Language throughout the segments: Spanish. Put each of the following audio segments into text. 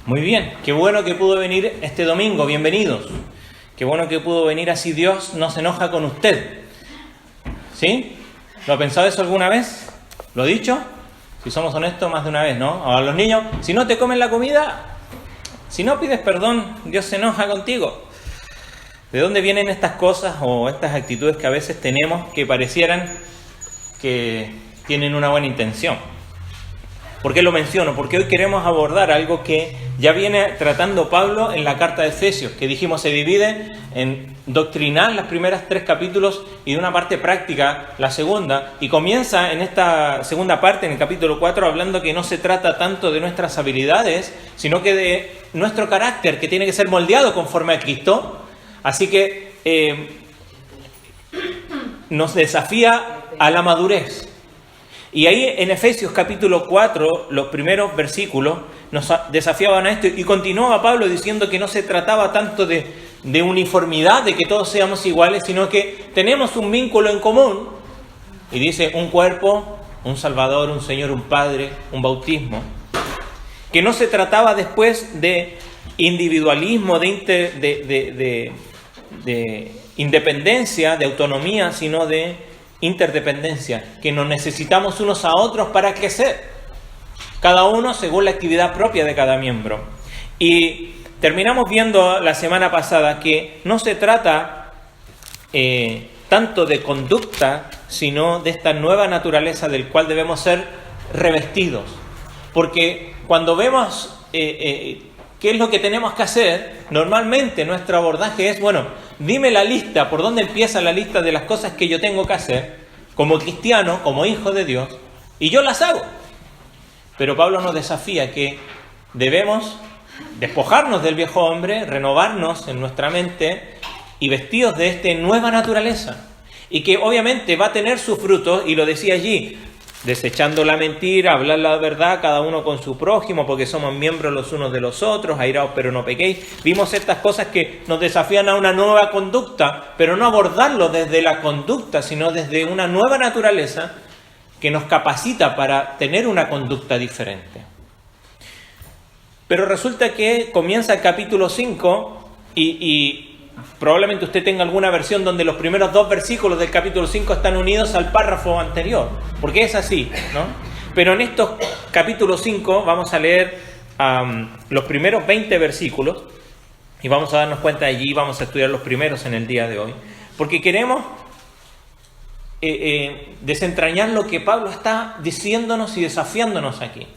Muy bien, qué bueno que pudo venir este domingo, bienvenidos. Qué bueno que pudo venir, así Dios no se enoja con usted. ¿Sí? ¿Lo ha pensado eso alguna vez? ¿Lo he dicho? Si somos honestos, más de una vez, ¿no? A los niños, si no te comen la comida, si no pides perdón, Dios se enoja contigo. ¿De dónde vienen estas cosas o estas actitudes que a veces tenemos que parecieran que tienen una buena intención? ¿Por qué lo menciono? Porque hoy queremos abordar algo que ya viene tratando Pablo en la carta de Efesios, que dijimos se divide en doctrinal las primeras 3 capítulos y de una parte práctica la segunda, y comienza en esta segunda parte, en el capítulo 4, hablando que no se trata tanto de nuestras habilidades, sino que de nuestro carácter, que tiene que ser moldeado conforme a Cristo. Así que nos desafía a la madurez. Y ahí en Efesios capítulo 4, los primeros versículos, nos desafiaban a esto. Y continuaba Pablo diciendo que no se trataba tanto de uniformidad, de que todos seamos iguales, sino que tenemos un vínculo en común. Y dice, un cuerpo, un Salvador, un Señor, un Padre, un bautismo. Que no se trataba después de individualismo, de independencia, de autonomía, sino de interdependencia, que nos necesitamos unos a otros para crecer, cada uno según la actividad propia de cada miembro. Y terminamos viendo la semana pasada que no se trata tanto de conducta, sino de esta nueva naturaleza del cual debemos ser revestidos. Porque cuando vemos qué es lo que tenemos que hacer, normalmente nuestro abordaje es, bueno, dime la lista, por dónde empieza la lista de las cosas que yo tengo que hacer como cristiano, como hijo de Dios, y yo las hago. Pero Pablo nos desafía que debemos despojarnos del viejo hombre, renovarnos en nuestra mente y vestidos de esta nueva naturaleza. Y que obviamente va a tener sus frutos, y lo decía allí, desechando la mentira, hablar la verdad, cada uno con su prójimo, porque somos miembros los unos de los otros, airaos pero no pequéis. Vimos estas cosas que nos desafían a una nueva conducta, pero no abordarlo desde la conducta, sino desde una nueva naturaleza que nos capacita para tener una conducta diferente. Pero resulta que comienza el capítulo 5 y probablemente usted tenga alguna versión donde los primeros 2 versículos del capítulo 5 están unidos al párrafo anterior, porque es así, ¿no? Pero en estos capítulos 5 vamos a leer los primeros 20 versículos y vamos a darnos cuenta de allí, vamos a estudiar los primeros en el día de hoy, porque queremos desentrañar lo que Pablo está diciéndonos y desafiándonos aquí,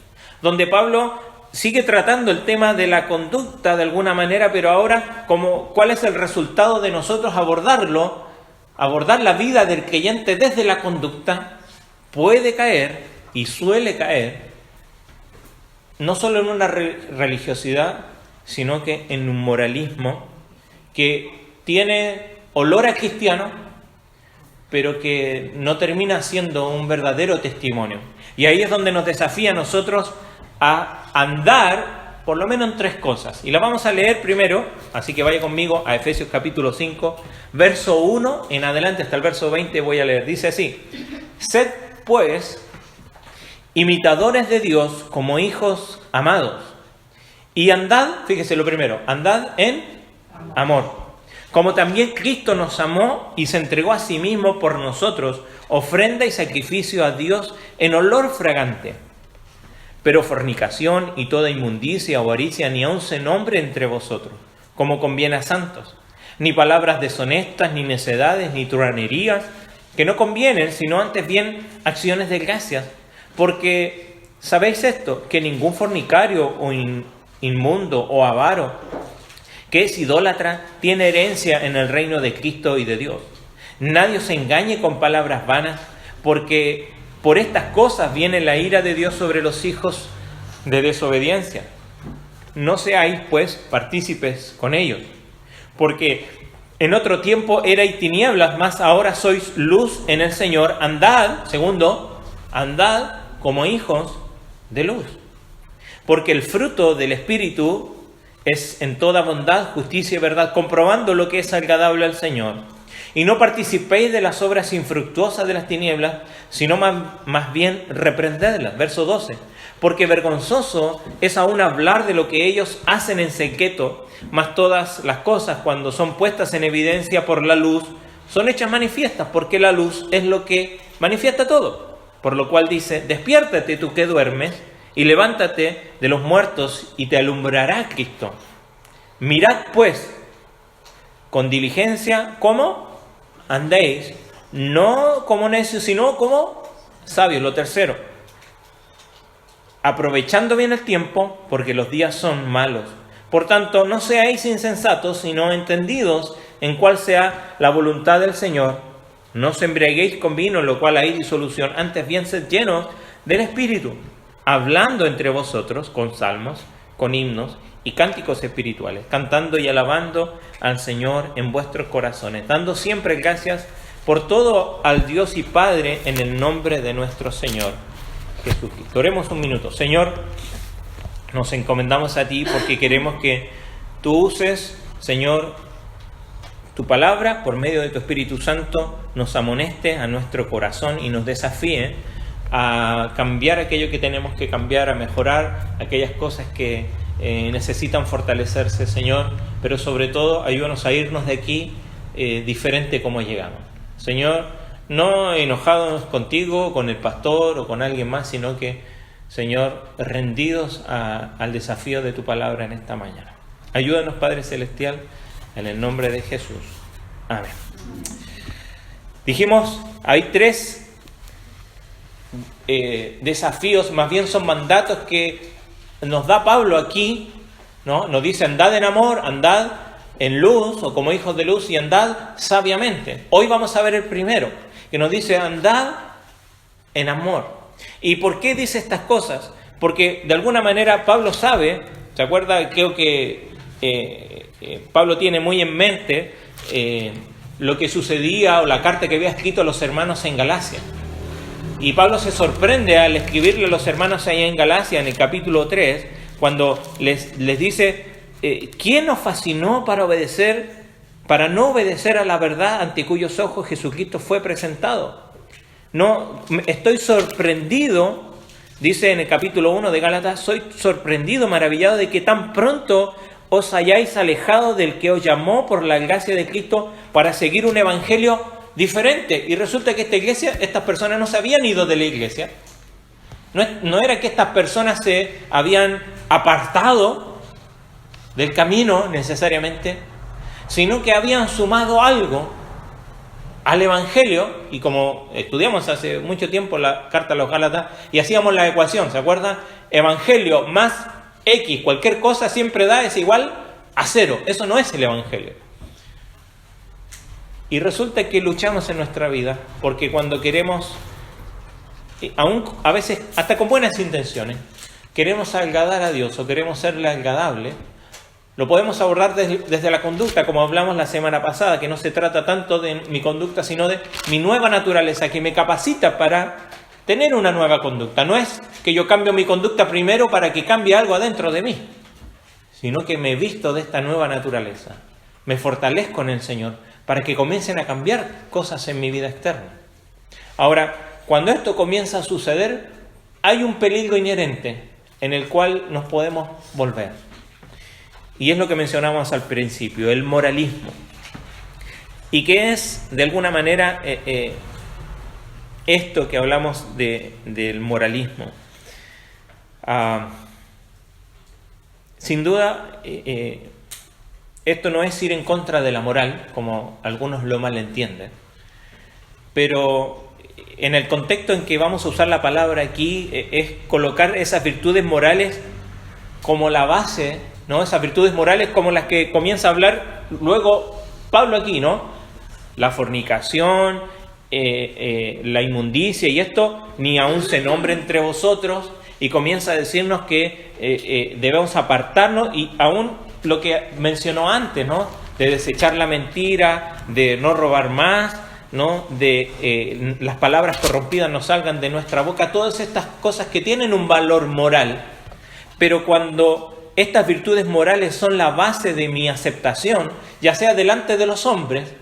donde Pablo sigue tratando el tema de la conducta de alguna manera, pero ahora cuál es el resultado de nosotros abordar la vida del creyente desde la conducta. Puede caer y suele caer no solo en una religiosidad, sino que en un moralismo que tiene olor a cristiano, pero que no termina siendo un verdadero testimonio. Y ahí es donde nos desafía a nosotros a andar por lo menos en 3 cosas. Y la vamos a leer primero, así que vaya conmigo a Efesios capítulo 5, verso 1 en adelante hasta el verso 20 voy a leer. Dice así: sed pues imitadores de Dios como hijos amados, y andad, fíjese lo primero, andad en amor, como también Cristo nos amó y se entregó a sí mismo por nosotros, ofrenda y sacrificio a Dios en olor fragante. Pero fornicación y toda inmundicia o avaricia ni aun se nombre entre vosotros, como conviene a santos, ni palabras deshonestas, ni necedades, ni truhanerías, que no convienen, sino antes bien acciones de gracias. Porque sabéis esto, que ningún fornicario o inmundo o avaro, que es idólatra, tiene herencia en el reino de Cristo y de Dios. Nadie os engañe con palabras vanas, porque por estas cosas viene la ira de Dios sobre los hijos de desobediencia. No seáis, pues, partícipes con ellos. Porque en otro tiempo erais tinieblas, mas ahora sois luz en el Señor. Andad, segundo, andad como hijos de luz. Porque el fruto del Espíritu es en toda bondad, justicia y verdad, comprobando lo que es agradable al Señor. Y no participéis de las obras infructuosas de las tinieblas, sino más bien reprendedlas. Verso 12. porque vergonzoso es aún hablar de lo que ellos hacen en secreto, mas todas las cosas, cuando son puestas en evidencia por la luz, son hechas manifiestas, porque la luz es lo que manifiesta todo. Por lo cual dice: despiértate tú que duermes, y levántate de los muertos, y te alumbrará Cristo. Mirad pues con diligencia cómo andéis, no como necios, sino como sabios. Lo tercero, aprovechando bien el tiempo, porque los días son malos. Por tanto, no seáis insensatos, sino entendidos en cuál sea la voluntad del Señor. No os embriaguéis con vino, en lo cual hay disolución, antes bien sed llenos del Espíritu, hablando entre vosotros con salmos, con himnos y cánticos espirituales, cantando y alabando al Señor en vuestros corazones, dando siempre gracias por todo al Dios y Padre en el nombre de nuestro Señor Jesucristo. Oremos un minuto. Señor, nos encomendamos a ti porque queremos que tú uses, Señor, tu palabra por medio de tu Espíritu Santo, nos amoneste a nuestro corazón y nos desafíe a cambiar aquello que tenemos que cambiar, a mejorar aquellas cosas que necesitan fortalecerse, Señor, pero sobre todo ayúdanos a irnos de aquí diferente como llegamos. Señor, no enojados contigo, con el pastor o con alguien más, sino que, Señor, rendidos al desafío de tu palabra en esta mañana. Ayúdanos, Padre Celestial, en el nombre de Jesús. Amén. Dijimos, hay 3 desafíos, más bien son mandatos que nos da Pablo aquí, ¿no? Nos dice: andad en amor, andad en luz, o como hijos de luz, y andad sabiamente. Hoy vamos a ver el primero, que nos dice: andad en amor. ¿Y por qué dice estas cosas? Porque de alguna manera Pablo sabe, ¿se acuerda? Creo que Pablo tiene muy en mente lo que sucedía, o la carta que había escrito a los hermanos en Galacia. Y Pablo se sorprende al escribirle a los hermanos allá en Galacia, en el capítulo 3, cuando les dice: ¿quién os fascinó para no obedecer a la verdad ante cuyos ojos Jesucristo fue presentado? No, estoy sorprendido, dice en el capítulo 1 de Gálatas, soy sorprendido, maravillado de que tan pronto os hayáis alejado del que os llamó por la gracia de Cristo para seguir un evangelio diferente. Y resulta que estas personas no se habían ido de la iglesia. No era que estas personas se habían apartado del camino necesariamente, sino que habían sumado algo al evangelio. Y como estudiamos hace mucho tiempo la carta a los Gálatas y hacíamos la ecuación, ¿se acuerdan? Evangelio más X, cualquier cosa siempre es igual a 0. Eso no es el evangelio. Y resulta que luchamos en nuestra vida porque cuando queremos, aún a veces hasta con buenas intenciones, queremos agradar a Dios o queremos serle agradable, lo podemos abordar desde la conducta, como hablamos la semana pasada, que no se trata tanto de mi conducta, sino de mi nueva naturaleza, que me capacita para tener una nueva conducta. No es que yo cambio mi conducta primero para que cambie algo adentro de mí, sino que me visto de esta nueva naturaleza, me fortalezco en el Señor, para que comiencen a cambiar cosas en mi vida externa. Ahora, cuando esto comienza a suceder, hay un peligro inherente en el cual nos podemos volver. Y es lo que mencionamos al principio, el moralismo. Y que es, de alguna manera, esto que hablamos del moralismo. Sin duda, esto no es ir en contra de la moral, como algunos lo malentienden, pero en el contexto en que vamos a usar la palabra aquí es colocar esas virtudes morales como la base, ¿no? Esas virtudes morales como las que comienza a hablar luego Pablo aquí, ¿no? La fornicación, la inmundicia, y esto ni aún se nombra entre vosotros, y comienza a decirnos que debemos apartarnos, y aún lo que mencionó antes, ¿no? De desechar la mentira, de no robar más, ¿no? De las palabras corrompidas no salgan de nuestra boca, todas estas cosas que tienen un valor moral. Pero cuando estas virtudes morales son la base de mi aceptación, ya sea delante de los hombres,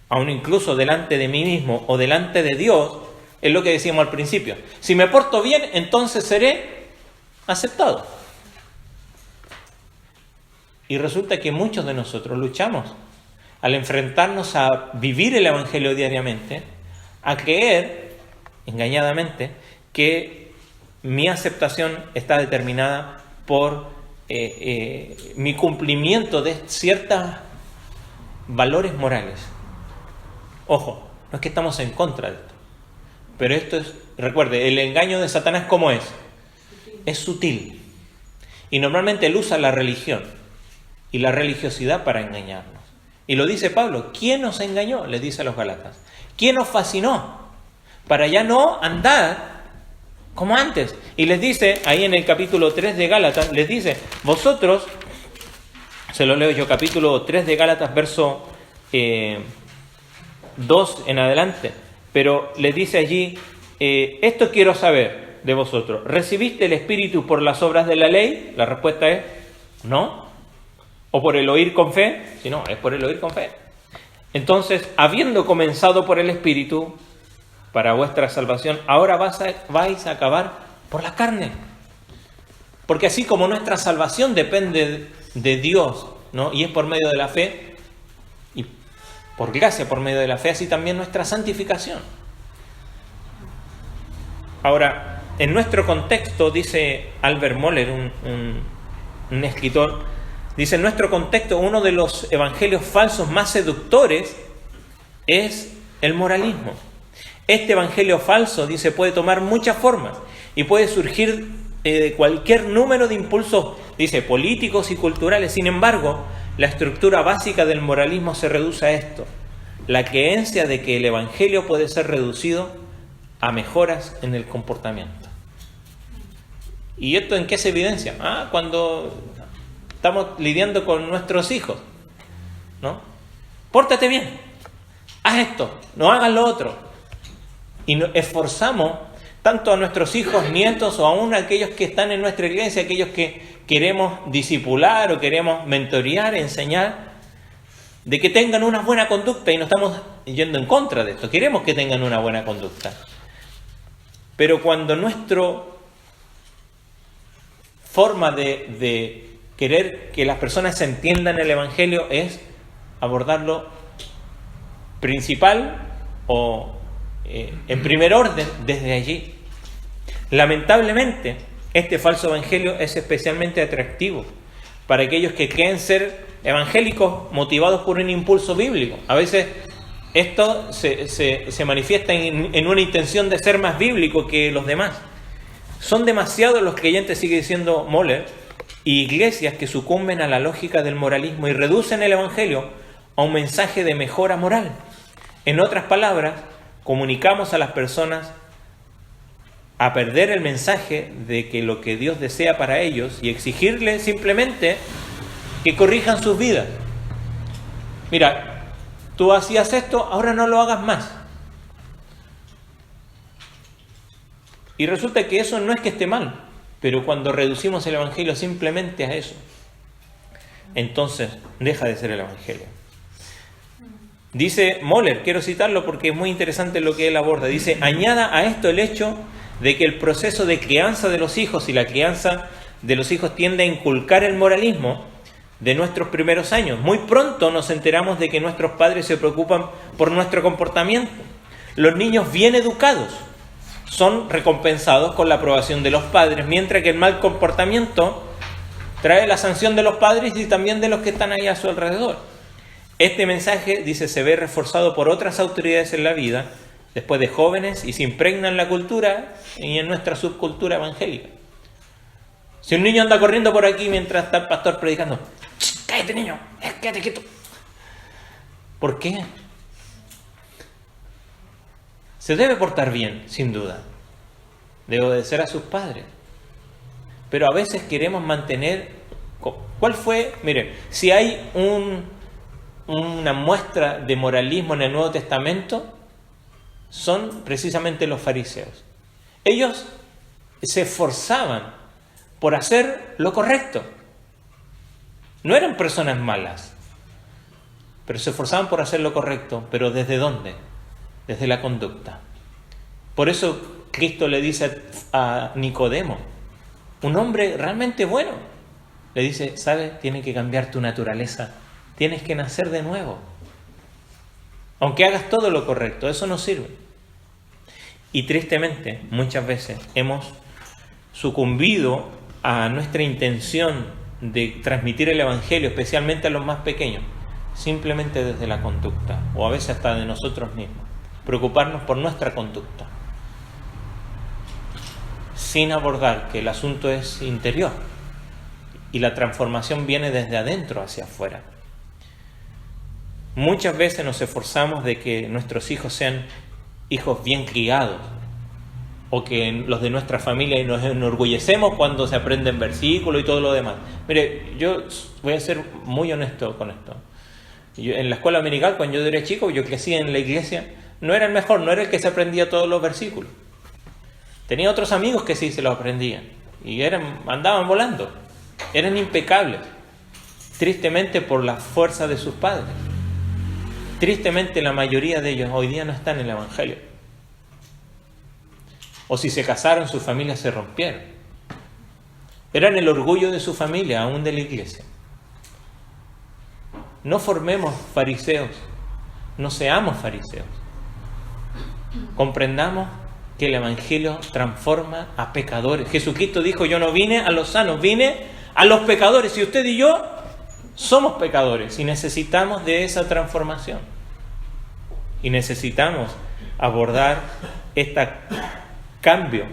aún incluso delante de mí mismo o delante de Dios, es lo que decíamos al principio. Si me porto bien, entonces seré aceptado. Y resulta que muchos de nosotros luchamos al enfrentarnos a vivir el Evangelio diariamente, a creer, engañadamente, que mi aceptación está determinada por mi cumplimiento de ciertos valores morales. Ojo, no es que estamos en contra de esto, pero esto es, recuerde, el engaño de Satanás, ¿cómo es? Es sutil. Y normalmente él usa la religión y la religiosidad para engañarnos. Y lo dice Pablo, ¿quién nos engañó? Les dice a los Gálatas. ¿Quién nos fascinó? Para ya no andar como antes. Y les dice, ahí en el capítulo 3 de Gálatas, les dice, vosotros, se lo leo yo, capítulo 3 de Gálatas, verso 2 en adelante, pero les dice allí, esto quiero saber de vosotros, ¿recibiste el Espíritu por las obras de la ley? La respuesta es, no. ¿O por el oír con fe? Si no, es por el oír con fe. Entonces, habiendo comenzado por el Espíritu, para vuestra salvación, ahora vais a acabar por la carne. Porque así como nuestra salvación depende de Dios, ¿no? Y es por medio de la fe, y por gracia por medio de la fe, así también nuestra santificación. Ahora, en nuestro contexto, dice Albert Mohler, un escritor, dice, en nuestro contexto, uno de los evangelios falsos más seductores es el moralismo. Este evangelio falso, dice, puede tomar muchas formas y puede surgir de cualquier número de impulsos, dice, políticos y culturales. Sin embargo, la estructura básica del moralismo se reduce a esto: la creencia de que el evangelio puede ser reducido a mejoras en el comportamiento. ¿Y esto en qué se evidencia? Cuando estamos lidiando con nuestros hijos, ¿no? Pórtate bien, haz esto, no hagas lo otro. Y nos esforzamos tanto a nuestros hijos, nietos o aún a aquellos que están en nuestra iglesia, aquellos que queremos discipular o queremos mentorear, enseñar, de que tengan una buena conducta, y no estamos yendo en contra de esto, queremos que tengan una buena conducta. Pero cuando nuestra forma de querer que las personas entiendan el Evangelio es abordarlo principal o en primer orden desde allí. Lamentablemente, este falso evangelio es especialmente atractivo para aquellos que creen ser evangélicos motivados por un impulso bíblico. A veces esto se manifiesta en una intención de ser más bíblico que los demás. Son demasiados los creyentes, sigue diciendo Mohler, y iglesias que sucumben a la lógica del moralismo y reducen el evangelio a un mensaje de mejora moral. En otras palabras, comunicamos a las personas a perder el mensaje de que lo que Dios desea para ellos y exigirles simplemente que corrijan sus vidas. Mira, tú hacías esto, ahora no lo hagas más. Y resulta que eso no es que esté mal, pero cuando reducimos el evangelio simplemente a eso, entonces deja de ser el evangelio. Dice Mohler, quiero citarlo porque es muy interesante lo que él aborda. Dice, añada a esto el hecho de que el proceso de crianza de los hijos y la crianza de los hijos tiende a inculcar el moralismo de nuestros primeros años. Muy pronto nos enteramos de que nuestros padres se preocupan por nuestro comportamiento. Los niños bien educados son recompensados con la aprobación de los padres, mientras que el mal comportamiento trae la sanción de los padres y también de los que están ahí a su alrededor. Este mensaje, dice, se ve reforzado por otras autoridades en la vida, después de jóvenes, y se impregna en la cultura y en nuestra subcultura evangélica. Si un niño anda corriendo por aquí mientras está el pastor predicando, ¡cállate, niño! ¡Quédate quieto! ¿Por qué? Se debe portar bien, sin duda. Debe obedecer a sus padres. Pero a veces queremos mantener... ¿Cuál fue? Mire, si hay una muestra de moralismo en el Nuevo Testamento, son precisamente los fariseos. Ellos se esforzaban por hacer lo correcto. No eran personas malas, pero se esforzaban por hacer lo correcto. ¿Pero desde dónde? Desde la conducta. Por eso Cristo le dice a Nicodemo, un hombre realmente bueno, le dice, ¿sabes? Tienes que cambiar tu naturaleza, tienes que nacer de nuevo. Aunque hagas todo lo correcto, eso no sirve. Y tristemente, muchas veces hemos sucumbido a nuestra intención de transmitir el Evangelio, especialmente a los más pequeños, simplemente desde la conducta, o a veces hasta de nosotros mismos. Preocuparnos por nuestra conducta, sin abordar que el asunto es interior y la transformación viene desde adentro hacia afuera. Muchas veces nos esforzamos de que nuestros hijos sean hijos bien criados, o que los de nuestra familia, y nos enorgullecemos cuando se aprenden versículos y todo lo demás. Mire, yo voy a ser muy honesto con esto. Yo, en la escuela dominical, cuando yo era chico, yo crecí en la iglesia, no era el mejor, no era el que se aprendía todos los versículos. Tenía otros amigos que sí se los aprendían, y andaban volando, eran impecables, tristemente por la fuerza de sus padres. Tristemente la mayoría de ellos hoy día no están en el Evangelio. O si se casaron, sus familias se rompieron. Eran el orgullo de su familia, aún de la iglesia. No formemos fariseos, no seamos fariseos. Comprendamos que el Evangelio transforma a pecadores. Jesucristo dijo, yo no vine a los sanos, vine a los pecadores. Y usted y yo somos pecadores y necesitamos de esa transformación. Y necesitamos abordar este cambio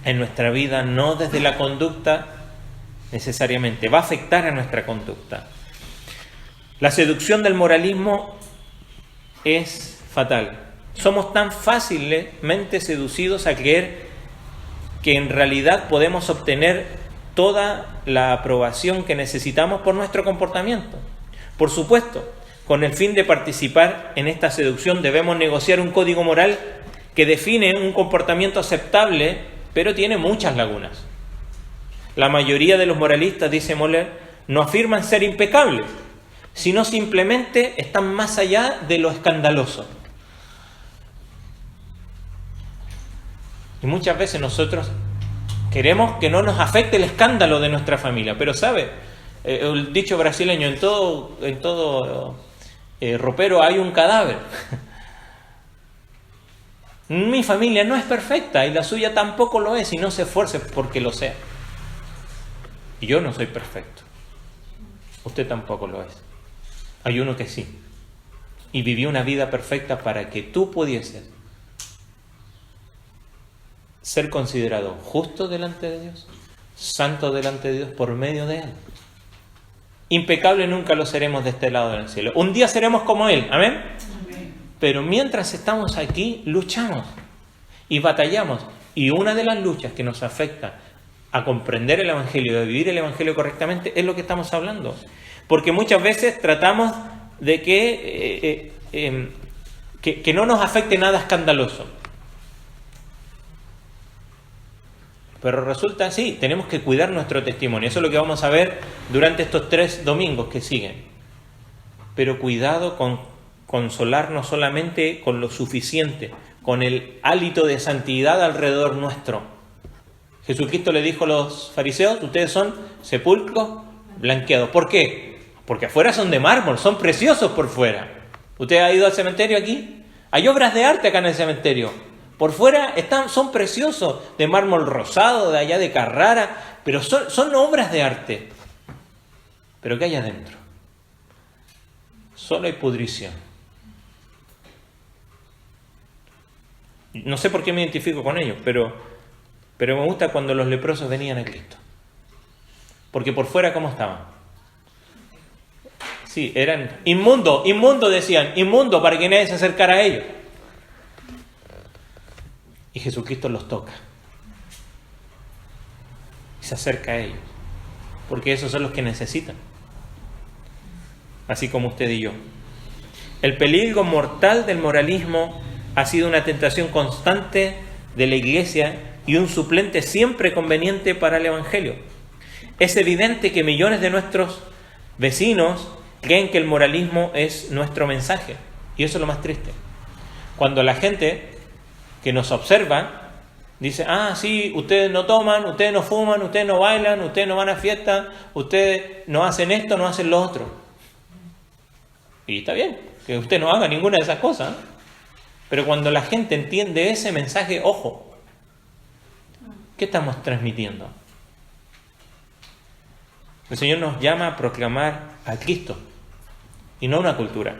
en nuestra vida, no desde la conducta necesariamente, va a afectar a nuestra conducta. La seducción del moralismo es fatal. Somos tan fácilmente seducidos a creer que en realidad podemos obtener toda la aprobación que necesitamos por nuestro comportamiento. Por supuesto, con el fin de participar en esta seducción debemos negociar un código moral que define un comportamiento aceptable, pero tiene muchas lagunas. La mayoría de los moralistas, dice Moller, no afirman ser impecables, sino simplemente están más allá de lo escandaloso. Y muchas veces nosotros queremos que no nos afecte el escándalo de nuestra familia, pero ¿sabe? El dicho brasileño, en todo ropero hay un cadáver. Mi familia no es perfecta y la suya tampoco lo es, y no se esfuerce porque lo sea. Y yo no soy perfecto. Usted tampoco lo es. Hay uno que sí. Y vivió una vida perfecta para que tú pudieses ser considerado justo delante de Dios, santo delante de Dios por medio de Él. Impecable nunca lo seremos de este lado del cielo. Un día seremos como Él. ¿Amén? Pero mientras estamos aquí, luchamos y batallamos. Y una de las luchas que nos afecta a comprender el Evangelio y a vivir el Evangelio correctamente es lo que estamos hablando. Porque muchas veces tratamos de que no nos afecte nada escandaloso. Pero resulta así, tenemos que cuidar nuestro testimonio. Eso es lo que vamos a ver durante estos 3 domingos que siguen. Pero cuidado con consolarnos solamente con lo suficiente, con el hálito de santidad alrededor nuestro. Jesucristo le dijo a los fariseos, ustedes son sepulcros blanqueados. ¿Por qué? Porque afuera son de mármol, son preciosos por fuera. ¿Usted ha ido al cementerio aquí? Hay obras de arte acá en el cementerio. Por fuera son preciosos, de mármol rosado, de allá de Carrara, pero son obras de arte. ¿Pero qué hay adentro? Solo hay pudrición. No sé por qué me identifico con ellos, pero me gusta cuando los leprosos venían a Cristo. Porque por fuera, ¿cómo estaban? Sí, eran inmundo decían, inmundo para que nadie se acercara a ellos. Y Jesucristo los toca. Y se acerca a ellos. Porque esos son los que necesitan. Así como usted y yo. El peligro mortal del moralismo ha sido una tentación constante de la Iglesia y un suplente siempre conveniente para el Evangelio. Es evidente que millones de nuestros vecinos creen que el moralismo es nuestro mensaje. Y eso es lo más triste. Cuando la gente que nos observa Dice, sí, ustedes no toman, ustedes no fuman, ustedes no bailan, ustedes no van a fiestas, ustedes no hacen esto, no hacen lo otro. Y está bien, que usted no haga ninguna de esas cosas. Pero cuando la gente entiende ese mensaje, ojo, ¿qué estamos transmitiendo? El Señor nos llama a proclamar a Cristo y no una cultura.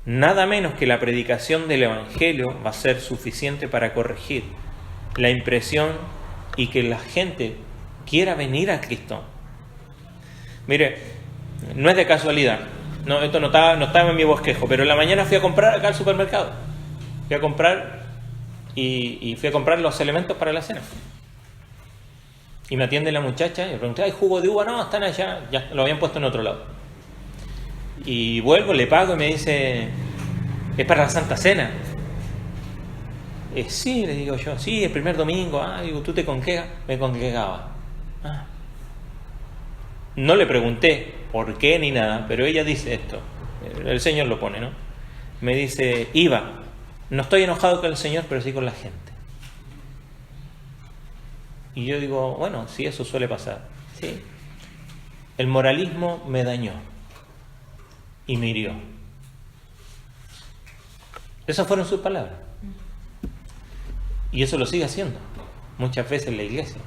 Nada menos que la predicación del Evangelio va a ser suficiente para corregir la impresión y que la gente quiera venir a Cristo. Mire, no es de casualidad, no, esto no estaba en mi bosquejo, pero en la mañana fui a comprar acá al supermercado. Fui a comprar y fui a comprar los elementos para la cena. Y me atiende la muchacha y me pregunté, ¿hay jugo de uva? No, están allá, ya lo habían puesto en otro lado. Y vuelvo, le pago y me dice, ¿es para la Santa Cena? Sí, le digo yo, sí, el primer domingo. Digo, ¿tú te congregas? Me congregaba. No le pregunté por qué ni nada, pero ella dice esto, el Señor lo pone, ¿no? Me dice, iba, no estoy enojado con el Señor, pero sí con la gente. Y yo digo, bueno, sí, eso suele pasar. Sí. El moralismo me dañó y me hirió. Esas fueron sus palabras. Y eso lo sigue haciendo muchas veces la iglesia.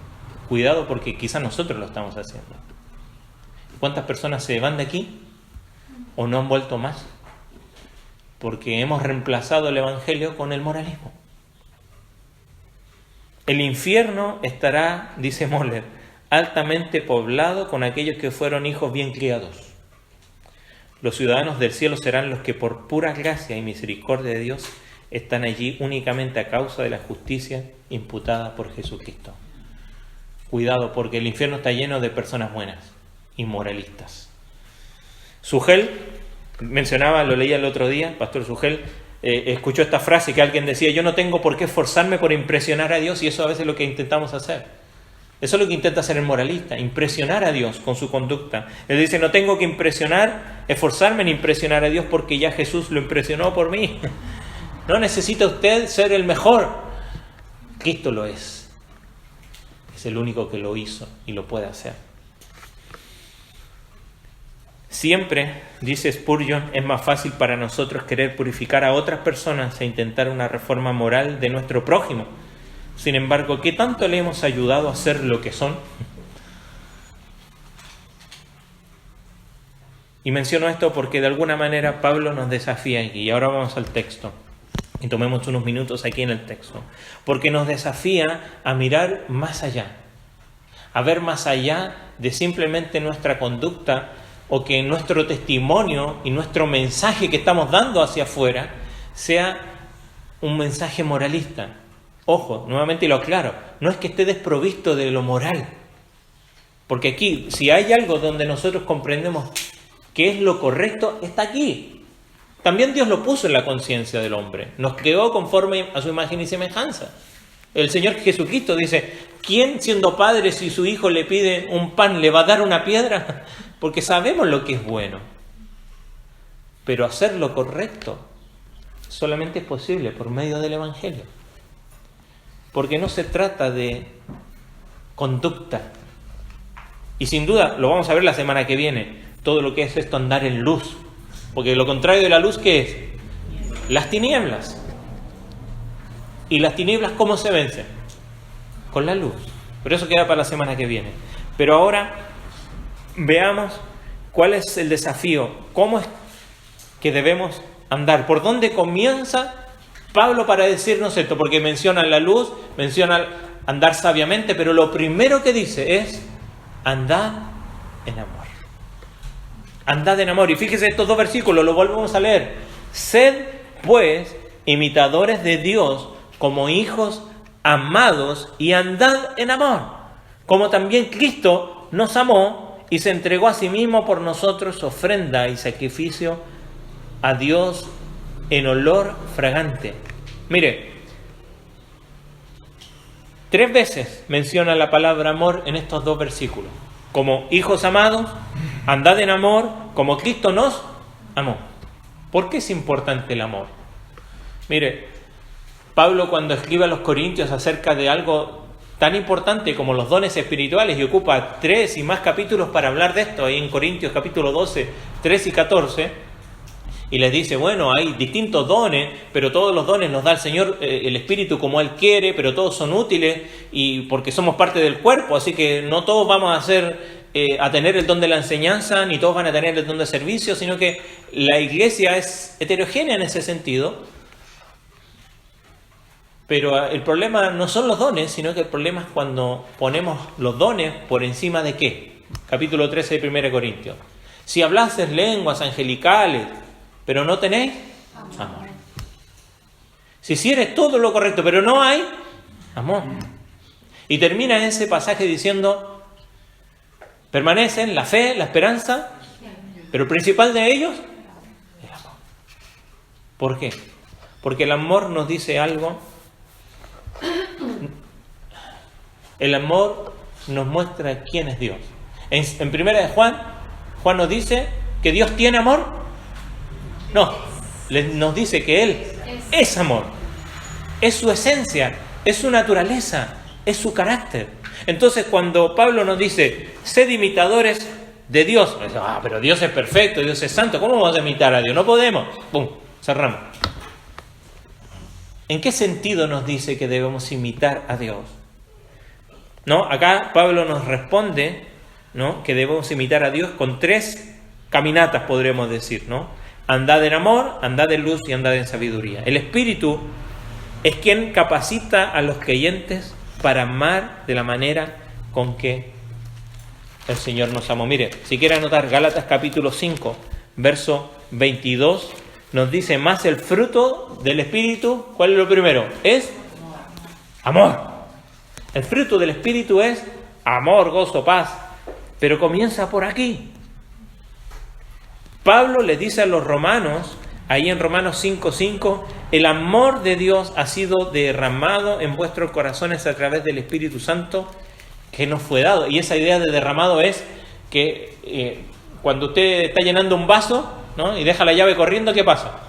Cuidado, porque quizás nosotros lo estamos haciendo. ¿Cuántas personas se van de aquí o no han vuelto más? Porque hemos reemplazado el Evangelio con el moralismo. El infierno estará, dice Moller, altamente poblado con aquellos que fueron hijos bien criados. Los ciudadanos del cielo serán los que por pura gracia y misericordia de Dios están allí únicamente a causa de la justicia imputada por Jesucristo. Cuidado, porque el infierno está lleno de personas buenas y moralistas. Sugel mencionaba, lo leía el otro día, Pastor Sugel, escuchó esta frase que alguien decía, yo no tengo por qué esforzarme por impresionar a Dios, y eso a veces es lo que intentamos hacer. Eso es lo que intenta hacer el moralista, impresionar a Dios con su conducta. Él dice, no tengo que esforzarme en impresionar a Dios porque ya Jesús lo impresionó por mí. No necesita usted ser el mejor. Cristo lo es. Es el único que lo hizo y lo puede hacer. Siempre, dice Spurgeon, es más fácil para nosotros querer purificar a otras personas e intentar una reforma moral de nuestro prójimo. Sin embargo, ¿qué tanto le hemos ayudado a ser lo que son? Y menciono esto porque de alguna manera Pablo nos desafía aquí. Y ahora vamos al texto. Y tomemos unos minutos aquí en el texto. Porque nos desafía a mirar más allá. A ver más allá de simplemente nuestra conducta o que nuestro testimonio y nuestro mensaje que estamos dando hacia afuera sea un mensaje moralista. Ojo, nuevamente lo aclaro, no es que esté desprovisto de lo moral. Porque aquí, si hay algo donde nosotros comprendemos qué es lo correcto, está aquí. También Dios lo puso en la conciencia del hombre. Nos creó conforme a su imagen y semejanza. El Señor Jesucristo dice, ¿quién siendo padre si su hijo le pide un pan le va a dar una piedra? Porque sabemos lo que es bueno. Pero hacer lo correcto solamente es posible por medio del Evangelio. Porque no se trata de conducta. Y sin duda, lo vamos a ver la semana que viene, todo lo que es esto andar en luz. Porque lo contrario de la luz, ¿qué es? Las tinieblas. ¿Y las tinieblas cómo se vencen? Con la luz. Pero eso queda para la semana que viene. Pero ahora veamos cuál es el desafío, cómo es que debemos andar, por dónde comienza Pablo para decirnos esto, porque menciona la luz, menciona andar sabiamente, pero lo primero que dice es andad en amor. Andad en amor. Y fíjese estos dos versículos, lo volvemos a leer. Sed, pues, imitadores de Dios como hijos amados y andad en amor, como también Cristo nos amó y se entregó a sí mismo por nosotros, ofrenda y sacrificio a Dios en olor fragante. Mire, 3 veces menciona la palabra amor en estos 2 versículos. Como hijos amados, andad en amor, como Cristo nos amó. ¿Por qué es importante el amor? Mire, Pablo, cuando escribe a los Corintios acerca de algo tan importante como los dones espirituales, y ocupa 3 y más capítulos para hablar de esto, ahí en Corintios capítulo 12, 3 y 14, y les dice, bueno, hay distintos dones, pero todos los dones nos da el Señor, el Espíritu como Él quiere, pero todos son útiles, y porque somos parte del cuerpo, así que no todos vamos a tener el don de la enseñanza, ni todos van a tener el don de servicio, sino que la iglesia es heterogénea en ese sentido. Pero el problema no son los dones, sino que el problema es cuando ponemos los dones por encima de ¿qué? Capítulo 13 de 1 Corintios. Si hablases lenguas angelicales, pero no tenéis amor. Si hicieres todo lo correcto, pero no hay amor. Y termina ese pasaje diciendo, permanecen la fe, la esperanza, pero el principal de ellos es el amor. ¿Por qué? Porque el amor nos dice algo. El amor nos muestra quién es Dios. En primera de Juan nos dice que Dios tiene amor. No, nos dice que Él es amor. Es su esencia, es su naturaleza, es su carácter. Entonces cuando Pablo nos dice, sed imitadores de Dios, pero Dios es perfecto, Dios es santo, ¿cómo vamos a imitar a Dios? No podemos. ¡Pum! Cerramos. ¿En qué sentido nos dice que debemos imitar a Dios? ¿No? Acá Pablo nos responde, ¿no?, que debemos imitar a Dios con 3 caminatas, podríamos decir, ¿no? Andad en amor, andad en luz y andad en sabiduría. El Espíritu es quien capacita a los creyentes para amar de la manera con que el Señor nos amó. Mire, si quiere anotar, Gálatas capítulo 5, verso 22, nos dice, más el fruto del Espíritu, ¿cuál es lo primero? Es amor. El fruto del Espíritu es amor, gozo, paz. Pero comienza por aquí. Pablo le dice a los romanos, ahí en Romanos 5:5, el amor de Dios ha sido derramado en vuestros corazones a través del Espíritu Santo que nos fue dado. Y esa idea de derramado es que cuando usted está llenando un vaso, ¿no?, y deja la llave corriendo, ¿qué pasa?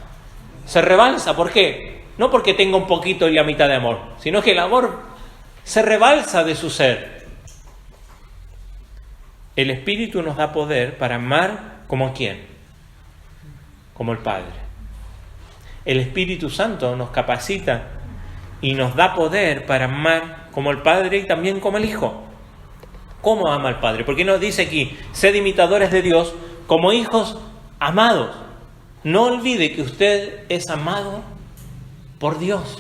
Se rebalsa. ¿Por qué? No porque tenga un poquito y la mitad de amor, sino que el amor se rebalsa de su ser. El Espíritu nos da poder para amar como ¿quién? Como el Padre. El Espíritu Santo nos capacita y nos da poder para amar como el Padre y también como el Hijo. ¿Cómo ama el Padre? Porque nos dice aquí, sed imitadores de Dios como hijos amados. No olvide que usted es amado por Dios.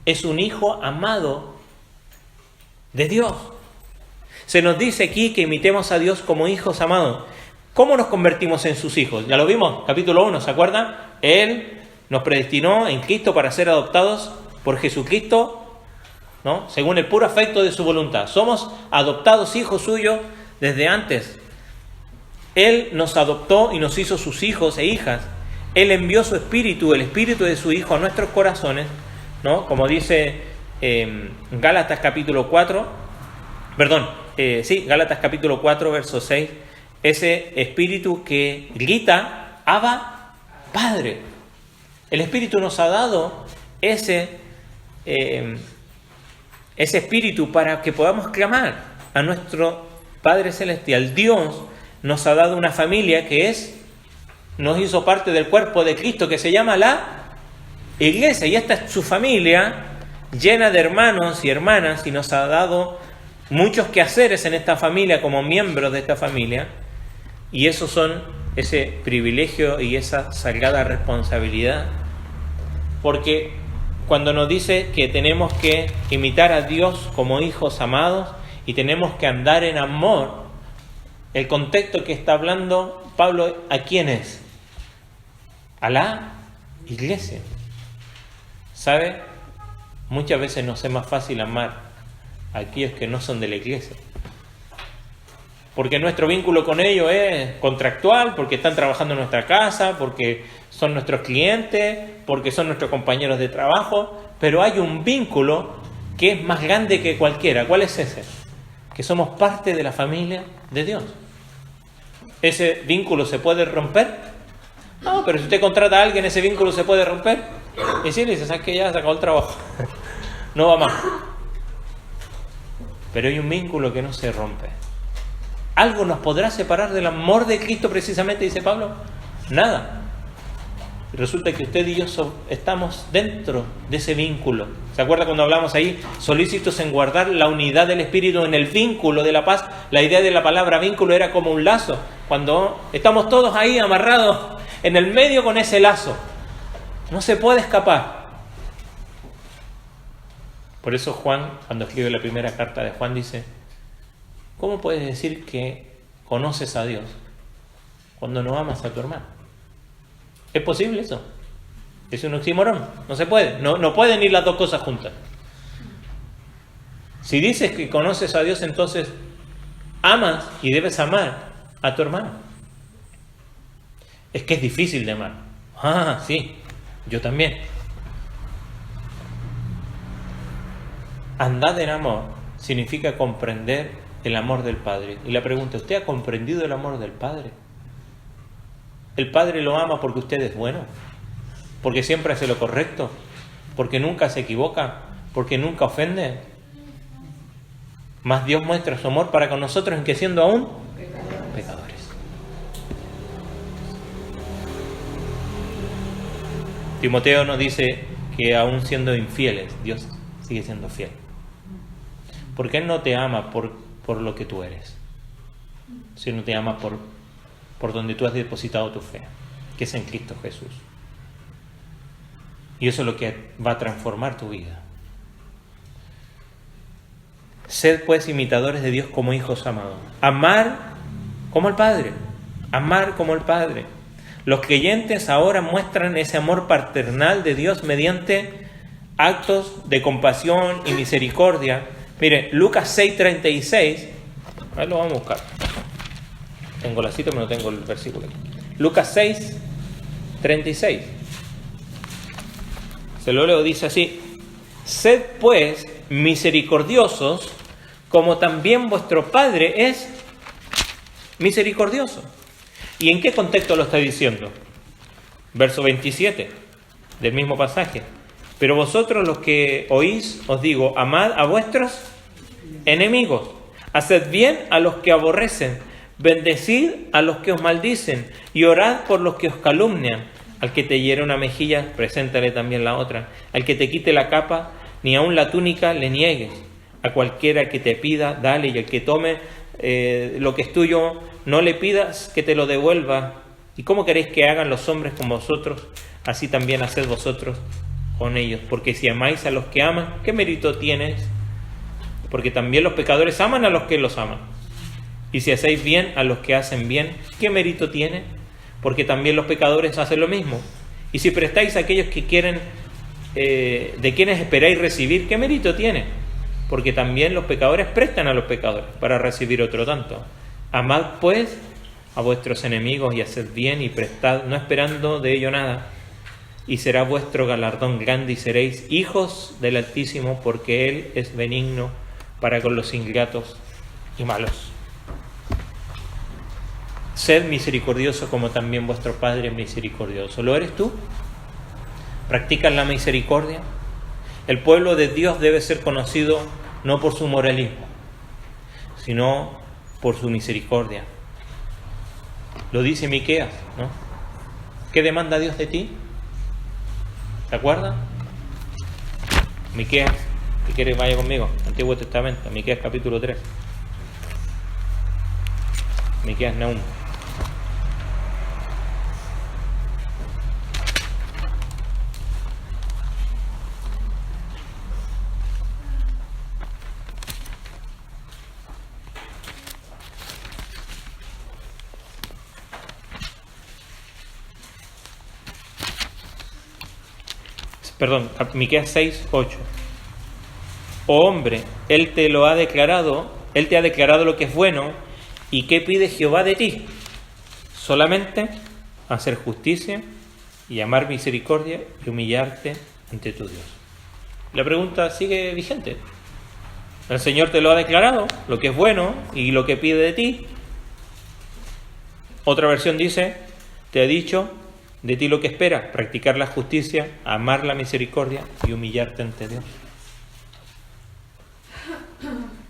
Es un hijo amado de Dios. Se nos dice aquí que imitemos a Dios como hijos amados. ¿Cómo nos convertimos en sus hijos? Ya lo vimos, capítulo 1, ¿se acuerdan? Él nos predestinó en Cristo para ser adoptados por Jesucristo, ¿no?, según el puro afecto de su voluntad. Somos adoptados hijos suyos desde antes. Él nos adoptó y nos hizo sus hijos e hijas. Él envió su espíritu, el espíritu de su Hijo a nuestros corazones, ¿no? Como dice Gálatas capítulo 4, Gálatas capítulo 4, verso 6, ese espíritu que grita, Abba, Padre. El Espíritu nos ha dado ese espíritu para que podamos clamar a nuestro Padre Celestial. Dios nos ha dado una familia nos hizo parte del cuerpo de Cristo, que se llama la Iglesia, y esta es su familia llena de hermanos y hermanas, y nos ha dado muchos quehaceres en esta familia como miembros de esta familia, y esos son ese privilegio y esa sagrada responsabilidad, porque cuando nos dice que tenemos que imitar a Dios como hijos amados y tenemos que andar en amor, el contexto que está hablando Pablo, ¿a quién es? A la Iglesia. ¿Sabe? Muchas veces nos es más fácil amar a aquellos que no son de la Iglesia, porque nuestro vínculo con ellos es contractual, porque están trabajando en nuestra casa, porque son nuestros clientes, porque son nuestros compañeros de trabajo, pero hay un vínculo que es más grande que cualquiera. ¿Cuál es ese? Que somos parte de la familia de Dios. ¿Ese vínculo se puede romper? No, pero si usted contrata a alguien, ¿ese vínculo se puede romper? Y sí, le dice, ¿sabes qué? Ya se acabó el trabajo. No va más. Pero hay un vínculo que no se rompe. ¿Algo nos podrá separar del amor de Cristo precisamente, dice Pablo? Nada. Y resulta que usted y yo estamos dentro de ese vínculo. ¿Se acuerda cuando hablamos ahí? Solícitos en guardar la unidad del Espíritu en el vínculo de la paz. La idea de la palabra vínculo era como un lazo. Cuando estamos todos ahí amarrados en el medio con ese lazo. No se puede escapar. Por eso Juan, cuando escribe la primera carta de Juan, dice: ¿cómo puedes decir que conoces a Dios cuando no amas a tu hermano? ¿Es posible eso? Es un oxímoron. No se puede. No pueden ir las dos cosas juntas. Si dices que conoces a Dios, entonces amas y debes amar a tu hermano. Es que es difícil de amar. Ah, sí, yo también. Andad en amor significa comprender el amor del Padre. Y la pregunta, ¿usted ha comprendido el amor del Padre? ¿El Padre lo ama porque usted es bueno? ¿Porque siempre hace lo correcto? ¿Porque nunca se equivoca? ¿Porque nunca ofende? Más Dios muestra su amor para con nosotros en que siendo aún pecadores. Timoteo nos dice que aún siendo infieles, Dios sigue siendo fiel. Porque Él no te ama por lo que tú eres, sino te ama por donde tú has depositado tu fe, que es en Cristo Jesús. Y eso es lo que va a transformar tu vida. Sed pues imitadores de Dios como hijos amados. Amar como el Padre. Amar como el Padre. Los creyentes ahora muestran ese amor paternal de Dios mediante actos de compasión y misericordia. Mire, Lucas 6:36. Ahí lo vamos a buscar. Tengo la cita, pero no tengo el versículo. Lucas 6:36. Se lo leo, dice así: sed pues misericordiosos, como también vuestro Padre es misericordioso. ¿Y en qué contexto lo está diciendo? Verso 27 del mismo pasaje. Pero vosotros los que oís, os digo, amad a vuestros enemigos, haced bien a los que aborrecen, bendecid a los que os maldicen y orad por los que os calumnian. Al que te hiere una mejilla, preséntale también la otra. Al que te quite la capa, ni aun la túnica le niegues. A cualquiera que te pida, dale, y al que tome lo que es tuyo, no le pidas que te lo devuelva. ¿Y cómo queréis que hagan los hombres con vosotros? Así también haced vosotros con ellos. Porque si amáis a los que aman, ¿qué mérito tienes? Porque también los pecadores aman a los que los aman. Y si hacéis bien a los que hacen bien, ¿qué mérito tiene? Porque también los pecadores hacen lo mismo. Y si prestáis a aquellos que quieren, de quienes esperáis recibir, ¿qué mérito tiene? Porque también los pecadores prestan a los pecadores para recibir otro tanto. Amad pues a vuestros enemigos y haced bien y prestad, no esperando de ello nada. Y será vuestro galardón grande y seréis hijos del Altísimo, porque Él es benigno para con los ingratos y malos. Sed misericordioso como también vuestro Padre es misericordioso. ¿Lo eres tú? ¿Practicas la misericordia? El pueblo de Dios debe ser conocido no por su moralismo, sino por su misericordia. Lo dice Miqueas, ¿no? ¿Qué demanda Dios de ti? ¿Te acuerdas? Miqueas, si quieres vaya conmigo, Antiguo Testamento, Miqueas capítulo 3. Miqueas Nahum. Perdón, Miqueas 6:8. Oh hombre, Él te ha declarado lo que es bueno, ¿y qué pide Jehová de ti? Solamente hacer justicia y amar misericordia y humillarte ante tu Dios. La pregunta sigue vigente. El Señor te lo ha declarado, lo que es bueno y lo que pide de ti. Otra versión dice, te ha dicho de ti lo que espera, practicar la justicia, amar la misericordia y humillarte ante Dios.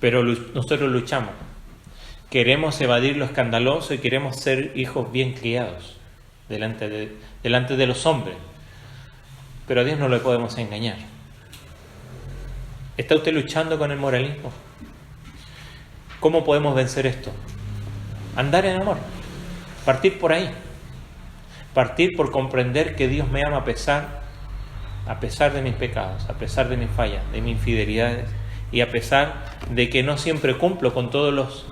Pero nosotros luchamos. Queremos evadir lo escandaloso y queremos ser hijos bien criados delante de los hombres. Pero a Dios no le podemos engañar. ¿Está usted luchando con el moralismo? ¿Cómo podemos vencer esto? Andar en amor. Partir por ahí. Partir por comprender que Dios me ama a pesar de mis pecados, a pesar de mis fallas, de mis infidelidades y a pesar de que no siempre cumplo con todos los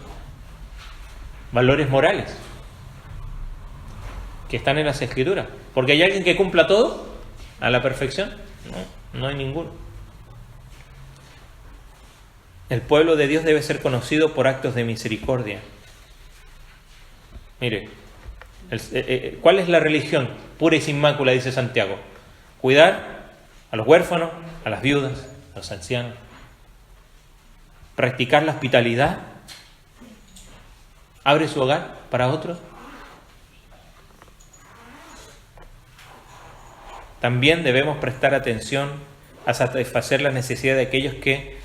valores morales que están en las Escrituras. Porque hay alguien que cumpla todo a la perfección. No hay ninguno. El pueblo de Dios debe ser conocido por actos de misericordia. Mire, ¿cuál es la religión pura y sin mácula? Dice Santiago. Cuidar a los huérfanos, a las viudas, a los ancianos. Practicar la hospitalidad. Abre su hogar para otros. También debemos prestar atención a satisfacer las necesidades de aquellos que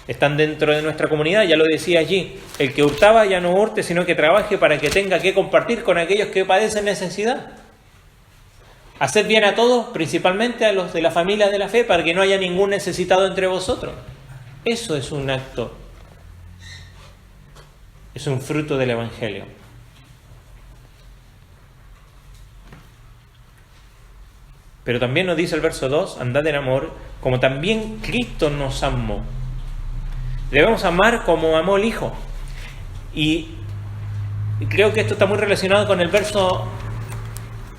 están dentro de nuestra comunidad. Ya lo decía allí, el que hurtaba ya no hurte, sino que trabaje para que tenga que compartir con aquellos que padecen necesidad. Haced bien a todos, principalmente a los de la familia de la fe, para que no haya ningún necesitado entre vosotros. Eso es un acto, es un fruto del Evangelio. Pero también nos dice el verso 2, andad en amor, como también Cristo nos amó. Debemos amar como amó el Hijo. Y creo que esto está muy relacionado con el verso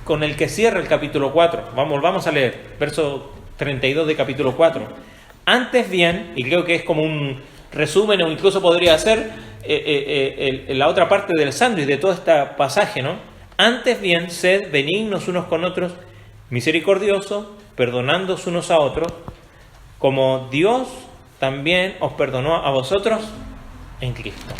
con el que cierra el capítulo 4. Vamos a leer, verso 32 de capítulo 4. Antes bien, y creo que es como un resumen o incluso podría ser la otra parte del sándwich de todo este pasaje, ¿no? Antes bien, sed benignos unos con otros, misericordiosos, perdonándoos unos a otros, como Dios también os perdonó a vosotros en Cristo.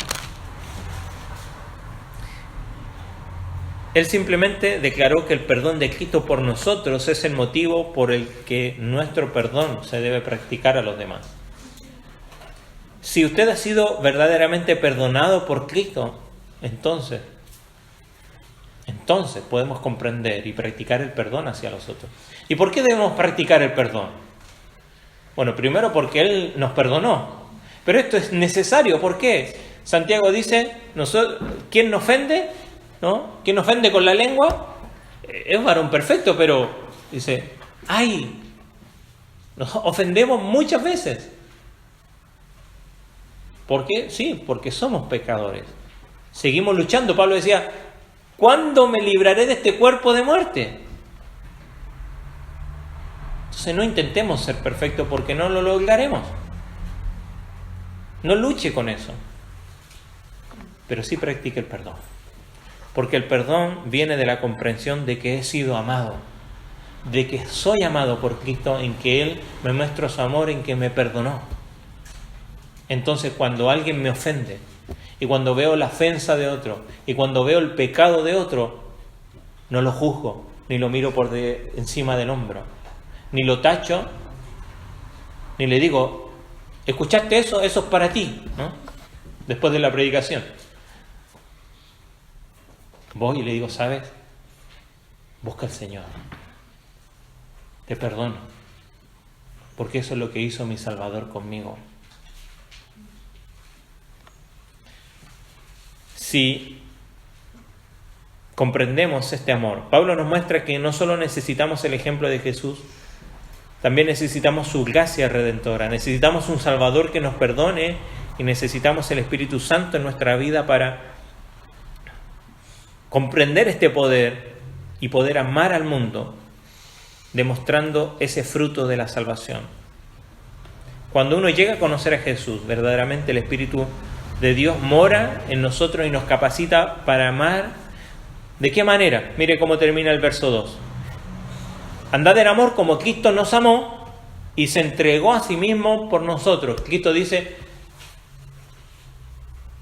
Él simplemente declaró que el perdón de Cristo por nosotros es el motivo por el que nuestro perdón se debe practicar a los demás. Si usted ha sido verdaderamente perdonado por Cristo, entonces podemos comprender y practicar el perdón hacia los otros. ¿Y por qué debemos practicar el perdón? Bueno, primero porque Él nos perdonó. Pero esto es necesario. ¿Por qué? Santiago dice, ¿quién nos ofende? ¿No? ¿Quién nos ofende con la lengua? Es varón perfecto, pero dice, ¡ay! Nos ofendemos muchas veces. ¿Por qué? Sí, porque somos pecadores. Seguimos luchando. Pablo decía, ¿cuándo me libraré de este cuerpo de muerte? Entonces no intentemos ser perfectos porque no lo lograremos. No luche con eso. Pero sí practique el perdón. Porque el perdón viene de la comprensión de que he sido amado. De que soy amado por Cristo, en que Él me muestra su amor, en que me perdonó. Entonces cuando alguien me ofende, y cuando veo la ofensa de otro, y cuando veo el pecado de otro, no lo juzgo, ni lo miro por encima del hombro, ni lo tacho, ni le digo, ¿escuchaste eso? Eso es para ti, ¿no? Después de la predicación. Voy y le digo, ¿sabes? Busca al Señor. Te perdono. Porque eso es lo que hizo mi Salvador conmigo. Si comprendemos este amor, Pablo nos muestra que no solo necesitamos el ejemplo de Jesús, también necesitamos su gracia redentora, necesitamos un Salvador que nos perdone y necesitamos el Espíritu Santo en nuestra vida para comprender este poder y poder amar al mundo, demostrando ese fruto de la salvación. Cuando uno llega a conocer a Jesús, verdaderamente el Espíritu de Dios mora en nosotros y nos capacita para amar. ¿De qué manera? Mire cómo termina el verso 2. Andad en amor como Cristo nos amó y se entregó a sí mismo por nosotros. Cristo dice,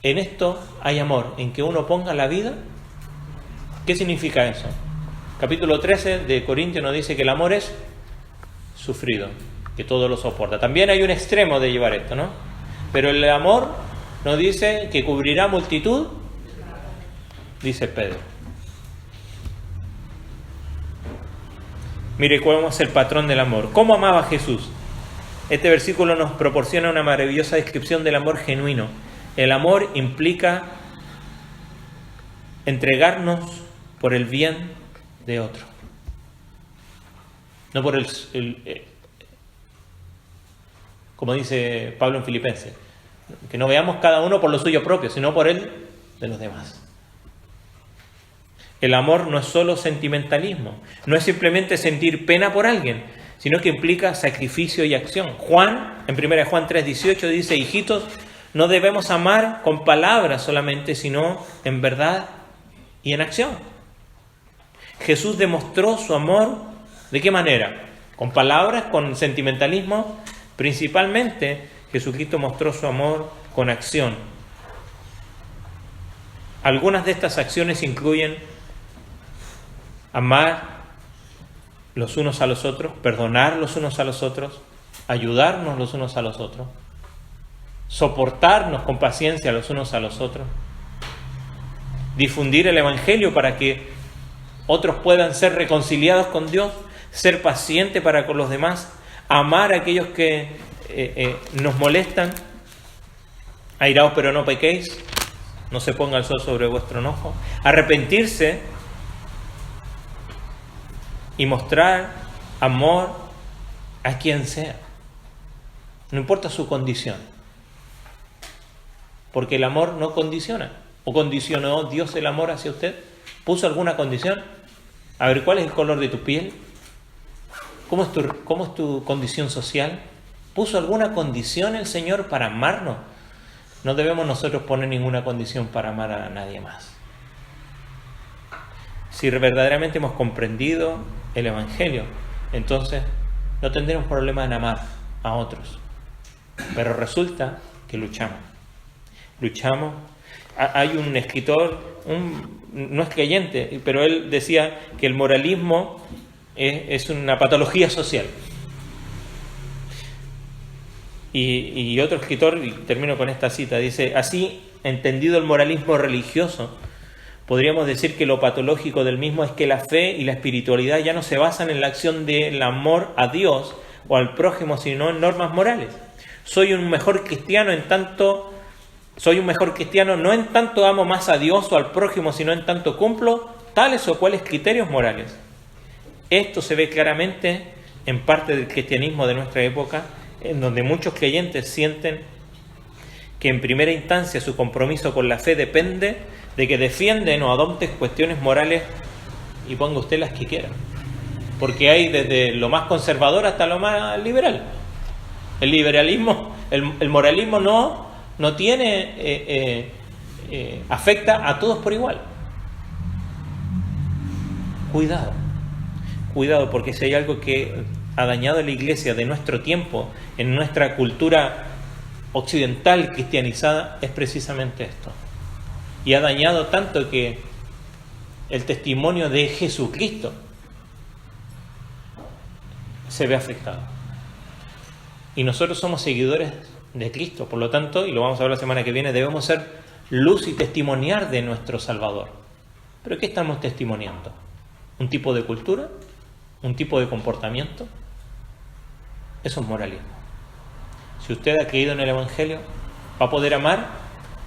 en esto hay amor, en que uno ponga la vida. ¿Qué significa eso? Capítulo 13 de Corintios nos dice que el amor es sufrido, que todo lo soporta. También hay un extremo de llevar esto, ¿no? Pero el amor nos dice que cubrirá multitud, dice Pedro. Mire cómo es el patrón del amor. ¿Cómo amaba Jesús? Este versículo nos proporciona una maravillosa descripción del amor genuino. El amor implica entregarnos por el bien de otro. No por como dice Pablo en Filipenses, que no veamos cada uno por lo suyo propio, sino por el de los demás. El amor no es solo sentimentalismo, no es simplemente sentir pena por alguien, sino que implica sacrificio y acción. Juan, en 1 Juan 3:18 dice: hijitos, no debemos amar con palabras solamente, sino en verdad y en acción. Jesús demostró su amor, ¿de qué manera? ¿Con palabras, con sentimentalismo? Principalmente, Jesucristo mostró su amor con acción. Algunas de estas acciones incluyen amar los unos a los otros, perdonar los unos a los otros, ayudarnos los unos a los otros, soportarnos con paciencia los unos a los otros, difundir el Evangelio para que otros puedan ser reconciliados con Dios, ser paciente para con los demás, amar a aquellos que nos molestan, airaos pero no pequéis, no se ponga el sol sobre vuestro enojo, arrepentirse y mostrar amor a quien sea, no importa su condición, porque el amor no condiciona. ¿O condicionó Dios el amor hacia usted? ¿Puso alguna condición? A ver, ¿cuál es el color de tu piel? ¿Cómo es tu condición social? ¿Puso alguna condición el Señor para amarnos? No debemos nosotros poner ninguna condición para amar a nadie más. Si verdaderamente hemos comprendido el Evangelio, entonces no tendremos problema en amar a otros. Pero resulta que luchamos. Hay un escritor, no es creyente, pero él decía que el moralismo es una patología social. Y otro escritor, y termino con esta cita, dice: así, entendido el moralismo religioso, podríamos decir que lo patológico del mismo es que la fe y la espiritualidad ya no se basan en la acción del amor a Dios o al prójimo, sino en normas morales. Soy un mejor cristiano no en tanto amo más a Dios o al prójimo, sino en tanto cumplo tales o cuales criterios morales. Esto se ve claramente en parte del cristianismo de nuestra época, en donde muchos creyentes sienten que en primera instancia su compromiso con la fe depende de que defienden o adopten cuestiones morales, y ponga usted las que quiera, porque hay desde lo más conservador hasta lo más liberal. El liberalismo, el moralismo no tiene, afecta a todos por igual. Cuidado, porque si hay algo que ha dañado a la iglesia de nuestro tiempo, en nuestra cultura occidental cristianizada, es precisamente esto. Y ha dañado tanto que el testimonio de Jesucristo se ve afectado. Y nosotros somos seguidores de Cristo, por lo tanto, y lo vamos a ver la semana que viene, debemos ser luz y testimoniar de nuestro Salvador. ¿Pero qué estamos testimoniando? ¿Un tipo de cultura? ¿Un tipo de comportamiento? Eso es moralismo. Si usted ha creído en el Evangelio, va a poder amar,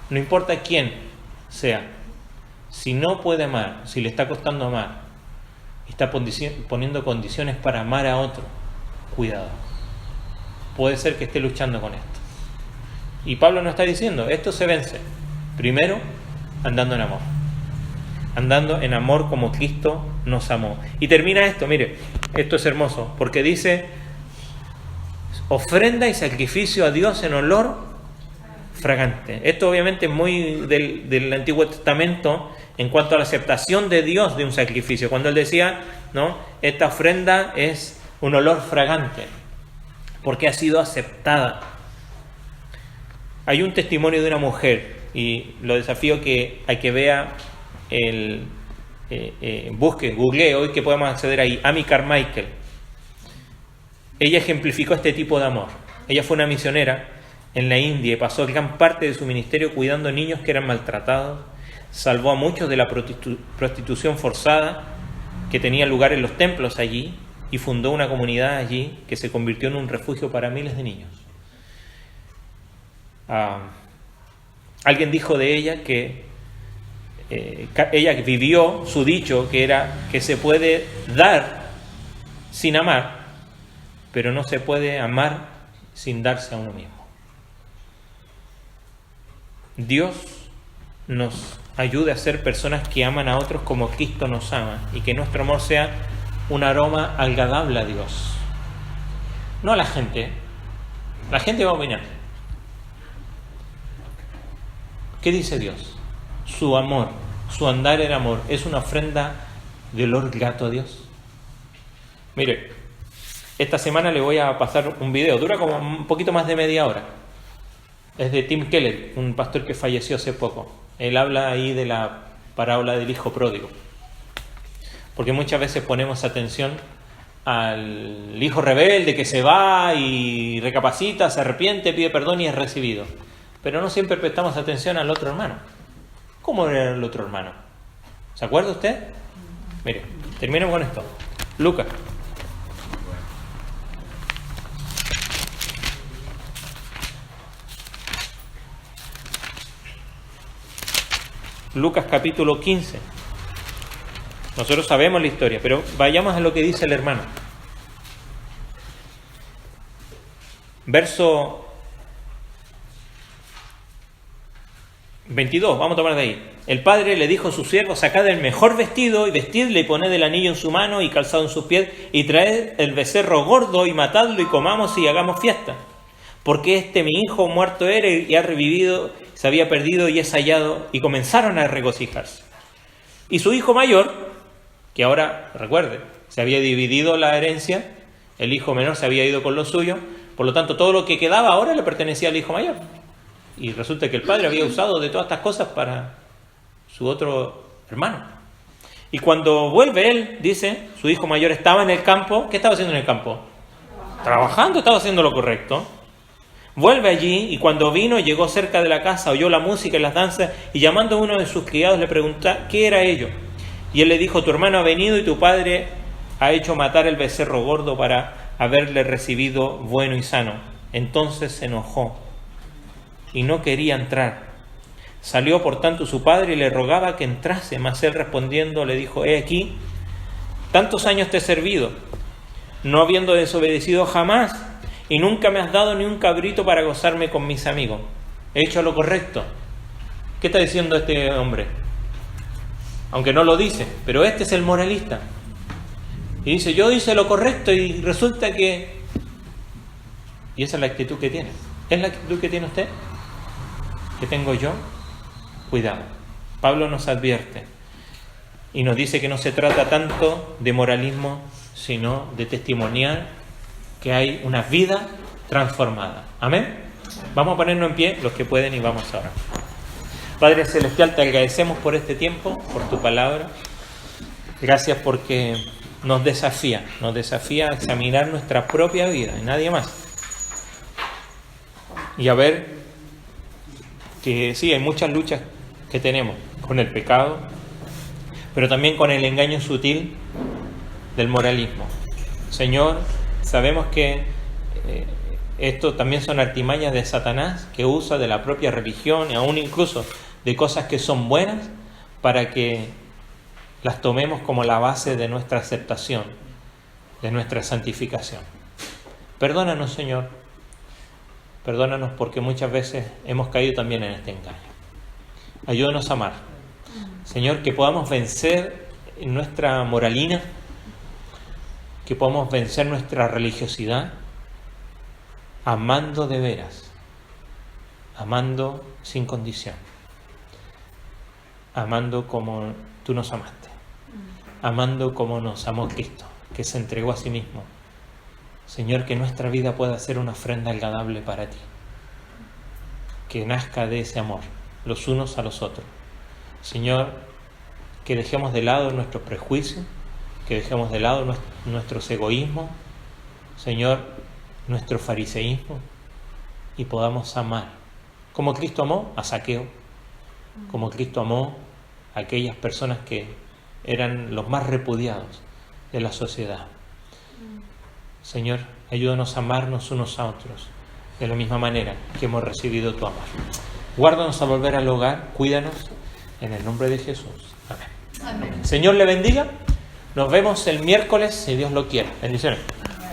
no importa quién sea. Si no puede amar, si le está costando amar, está poniendo condiciones para amar a otro, cuidado. Puede ser que esté luchando con esto. Y Pablo nos está diciendo, esto se vence. Primero, andando en amor. Andando en amor como Cristo nos amó. Y termina esto, mire, esto es hermoso, porque dice: ofrenda y sacrificio a Dios en olor fragante. Esto obviamente es muy del Antiguo Testamento en cuanto a la aceptación de Dios de un sacrificio. Cuando él decía, ¿no?, esta ofrenda es un olor fragante, porque ha sido aceptada. Hay un testimonio de una mujer, y lo desafío a que vea googlee hoy que podemos acceder ahí, Amy Carmichael. Ella ejemplificó este tipo de amor. Ella fue una misionera en la India y pasó gran parte de su ministerio cuidando niños que eran maltratados, salvó a muchos de la prostitución forzada que tenía lugar en los templos allí y fundó una comunidad allí que se convirtió en un refugio para miles de niños. Alguien dijo de ella que ella vivió su dicho, que era que se puede dar sin amar, pero no se puede amar sin darse a uno mismo. Dios nos ayude a ser personas que aman a otros como Cristo nos ama y que nuestro amor sea un aroma agradable a Dios. No a la gente. La gente va a opinar. ¿Qué dice Dios? Su amor, su andar en amor, ¿es una ofrenda de olor grato a Dios? Mire, esta semana le voy a pasar un video, dura como un poquito más de media hora. Es de Tim Keller, un pastor que falleció hace poco. Él habla ahí de la parábola del hijo pródigo. Porque muchas veces ponemos atención al hijo rebelde que se va y recapacita, se arrepiente, pide perdón y es recibido. Pero no siempre prestamos atención al otro hermano. ¿Cómo era el otro hermano? ¿Se acuerda usted? Mire, terminemos con esto. Lucas. Lucas capítulo 15. Nosotros sabemos la historia, pero vayamos a lo que dice el hermano. Verso 22, vamos a tomar de ahí. El padre le dijo a sus siervos: sacad el mejor vestido y vestidle y poned el anillo en su mano y calzado en sus pies y traed el becerro gordo y matadlo y comamos y hagamos fiesta. Porque mi hijo muerto era y ha revivido, se había perdido y es hallado. Y comenzaron a regocijarse. Y su hijo mayor, que ahora, recuerde, se había dividido la herencia, el hijo menor se había ido con lo suyo, por lo tanto todo lo que quedaba ahora le pertenecía al hijo mayor. Y resulta que el padre había usado de todas estas cosas para su otro hermano. Y cuando vuelve él, dice, su hijo mayor estaba en el campo. ¿Qué estaba haciendo en el campo? Trabajando, estaba haciendo lo correcto. Vuelve allí y cuando vino, llegó cerca de la casa, oyó la música y las danzas y llamando a uno de sus criados le preguntó qué era ello. Y él le dijo: tu hermano ha venido y tu padre ha hecho matar el becerro gordo para haberle recibido bueno y sano. Entonces se enojó y no quería entrar. Salió por tanto su padre y le rogaba que entrase, mas él respondiendo le dijo: he aquí, tantos años te he servido, no habiendo desobedecido jamás, y nunca me has dado ni un cabrito para gozarme con mis amigos. He hecho lo correcto. ¿Qué está diciendo este hombre? Aunque no lo dice, pero este es el moralista. Y dice: yo hice lo correcto y resulta que... Y esa es la actitud que tiene. ¿Es la actitud que tiene usted? ¿Que tengo yo? Cuidado. Pablo nos advierte y nos dice que no se trata tanto de moralismo, sino de testimoniar que hay una vida transformada. Amén. Vamos a ponernos en pie, los que pueden, y vamos ahora. Padre Celestial, te agradecemos por este tiempo, por tu palabra. Gracias porque nos desafía a examinar nuestra propia vida y nadie más. Y a ver que sí, hay muchas luchas que tenemos con el pecado, pero también con el engaño sutil del moralismo. Señor, sabemos que esto también son artimañas de Satanás, que usa de la propia religión y aún incluso de cosas que son buenas para que las tomemos como la base de nuestra aceptación, de nuestra santificación. Perdónanos, Señor. Perdónanos porque muchas veces hemos caído también en este engaño. Ayúdanos a amar. Señor, que podamos vencer nuestra moralina, que podamos vencer nuestra religiosidad, amando de veras, amando sin condición, amando como tú nos amaste, amando como nos amó Cristo, que se entregó a sí mismo. Señor, que nuestra vida pueda ser una ofrenda agradable para ti, que nazca de ese amor, los unos a los otros. Señor, que dejemos de lado nuestros prejuicios, que dejemos de lado nuestros egoísmos, Señor, nuestro fariseísmo, y podamos amar, como Cristo amó a Zaqueo, como Cristo amó a aquellas personas que eran los más repudiados de la sociedad. Señor, ayúdanos a amarnos unos a otros de la misma manera que hemos recibido tu amor. Guárdanos al volver al hogar, cuídanos, en el nombre de Jesús. Amén. Amén. Señor le bendiga. Nos vemos el miércoles, si Dios lo quiere. Bendiciones.